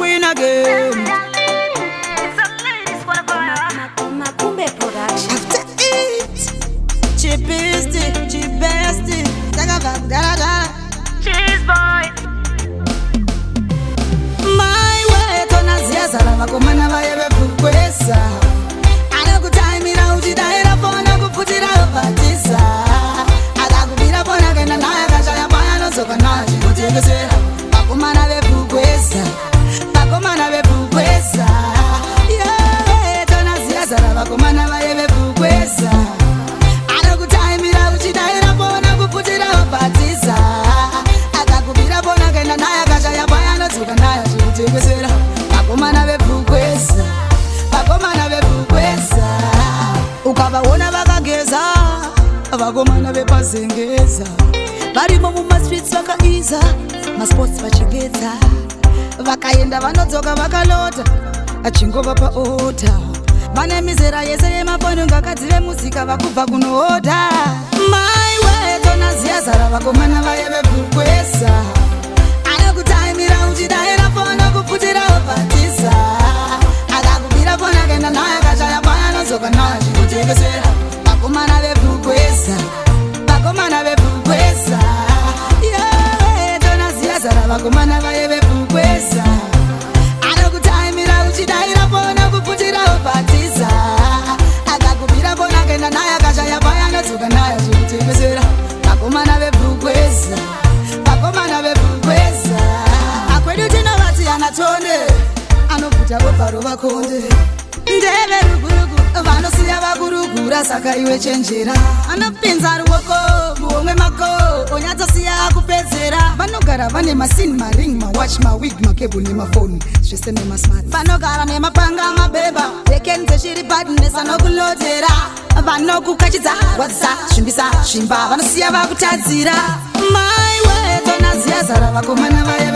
queen again. After it, cheapest, Cheese boy. my way tona ziyazala vakomana vaye vepukwesa anokutaimira uchidaira fona kupfutira vabhatisa akakubira fona kaenda naye akashaya paya anozoka naye chinotengesera vakomana vepukwesa tona ziyazala vakomana vaye vepukwesa anokutaimira uchidaira fona kupfutira vabhatisa akakubira fona kaenda naye akashaya paya anozoka naye chinotengesera vakomana vepukwesa ukavaona vakageza vakomana vepazengeza varimo mumastreets vakaiza masports vachengedza vakaenda vanodzoka vakalota achingova paota vane mizera yese yemafoni ngakadzi vemuzika vakubva kunoodha maiwe tona ziyazara vakomana vaye vepukwesa anokutaimira uchidaira fona kupfutira vabhatisa akakubira fona kaenda naye akashaya paya anozoka naye chinotengesera vakomana vepukwesa tona ziyazara vakomana vaye vepukwesa anokutaimira uchidaira fona kupfutira vabhatisa akakubira fona kaenda naye akashaya paya anozoka naye chinotengesera vakomana vepukwesa akwedu tinovati anatonde anobvuta vobvaro vakonde ndeve rugurugu vanosiya vakurugura saka iwe chenjera anopinza ruoko muhomwe mako onyatsosiya akupedzera vanogara vane masini maring mawatch mawig makebhu nemafoni zvese nemasmart vanogara nemapanga mabhemba ekeni dzeshiri badness anokulotera vanokukachidza rwadzisa zvimbisa zvimba vanosiya vakutadzira maiwe tona ziyazara vakomana vaya